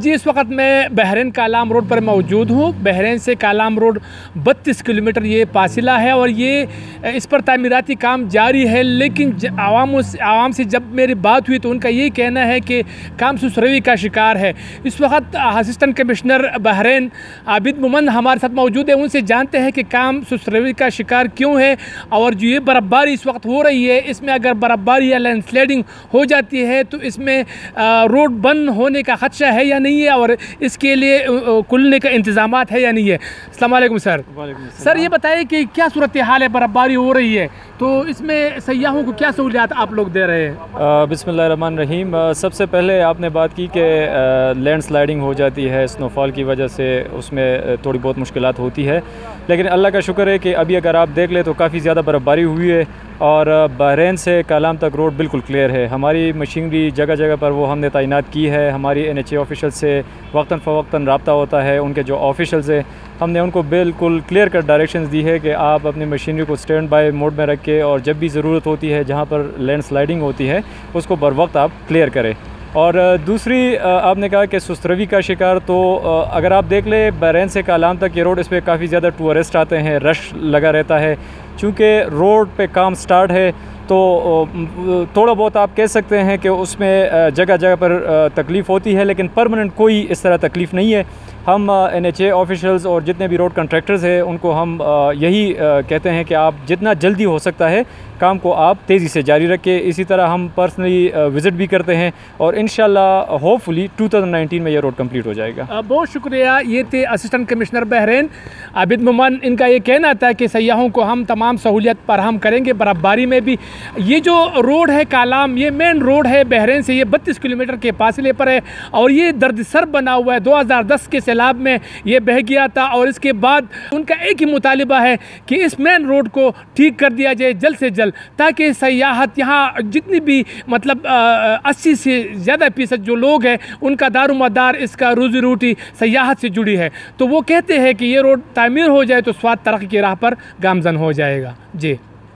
جی اس وقت میں بحرین کالام روڈ پر موجود ہوں۔ بحرین سے کالام روڈ 32 کلومیٹر یہ فاصلہ ہے اور یہ اس پر تعمیراتی کام جاری ہے، لیکن عوام سے جب میری بات ہوئی تو ان کا یہی کہنا ہے کہ کام سست روی کا شکار ہے۔ اس وقت اسسٹنٹ کمشنر بحرین عابد مومن ہمارے ساتھ موجود ہیں، ان سے جانتے ہیں کہ کام سست روی کا شکار کیوں ہے اور جو یہ برفباری اس وقت ہو رہی ہے اس میں اگر برفباری یا لینڈ سلائڈنگ ہو جاتی ہے تو اس میں روڈ بند ہونے کا خدشہ ہے یا نہیں ہے اور اس کے لیے کھلنے کا انتظامات ہے یا نہیں ہے۔ السلام علیکم سر۔ سر یہ بتائیے کہ کیا صورتحال ہے، برفباری ہو رہی ہے تو اس میں سیاحوں کو کیا سہولیات آپ لوگ دے رہے ہیں؟ بسم اللہ الرحمن الرحیم۔ سب سے پہلے آپ نے بات کی کہ لینڈ سلائڈنگ ہو جاتی ہے سنو فال کی وجہ سے، اس میں تھوڑی بہت مشکلات ہوتی ہے، لیکن اللہ کا شکر ہے کہ ابھی اگر آپ دیکھ لیں تو کافی زیادہ برفباری ہوئی ہے اور بحرین سے کالام تک روڈ بالکل کلیئر ہے۔ ہماری مشینری جگہ جگہ پر وہ ہم نے تعینات کی ہے، ہماری NHA آفیشل سے وقتاً فوقتاً رابطہ ہوتا ہے، ان کے جو آفیشلز ہیں ہم نے ان کو بالکل کلیئر کٹ ڈائریکشنز دی ہے کہ آپ اپنی مشینری کو سٹینڈ بائی موڈ میں رکھ کے اور جب بھی ضرورت ہوتی ہے جہاں پر لینڈ سلائڈنگ ہوتی ہے اس کو بر وقت آپ کلیئر کریں۔ اور دوسری آپ نے کہا کہ سست روی کا شکار، تو اگر آپ دیکھ لیں بحرین سے کالام تک یہ روڈ، اس پہ کافی زیادہ ٹورسٹ آتے ہیں، رش لگا رہتا ہے۔ چونکہ روڈ پہ کام سٹارٹ ہے تو تھوڑا بہت آپ کہہ سکتے ہیں کہ اس میں جگہ جگہ پر تکلیف ہوتی ہے، لیکن پرماننٹ کوئی اس طرح تکلیف نہیں ہے۔ ہم NHA آفیشلز اور جتنے بھی روڈ کنٹریکٹرز ہیں ان کو ہم یہی کہتے ہیں کہ آپ جتنا جلدی ہو سکتا ہے کام کو آپ تیزی سے جاری رکھیں۔ اسی طرح ہم پرسنلی وزٹ بھی کرتے ہیں اور انشاءاللہ ہوپ فلی 2019 میں یہ روڈ کمپلیٹ ہو جائے گا۔ بہت شکریہ۔ یہ تھے اسسٹنٹ کمشنر بحرین عابد مومن۔ ان کا یہ کہنا تھا کہ سیاحوں کو ہم تمام سہولیت فراہم کریں گے برفباری میں بھی۔ یہ جو روڈ ہے کالام، یہ مین روڈ ہے بحرین سے، یہ 32 کلومیٹر کے فاصلے پر ہے اور یہ درد سر بنا ہوا ہے۔ 2010 کے سیلاب میں یہ بہہ گیا تھا اور اس کے بعد ان کا ایک ہی مطالبہ ہے کہ اس مین روڈ کو ٹھیک کر دیا جائے جلد سے جلد، تاکہ سیاحت یہاں جتنی بھی 80 سے زیادہ فیصد جو لوگ ہیں ان کا دار و مدار، اس کا روزی روٹی سیاحت سے جڑی ہے۔ تو وہ کہتے ہیں کہ یہ روڈ تعمیر ہو جائے تو سوات ترقی کی راہ پر گامزن ہو جائے گا۔ جی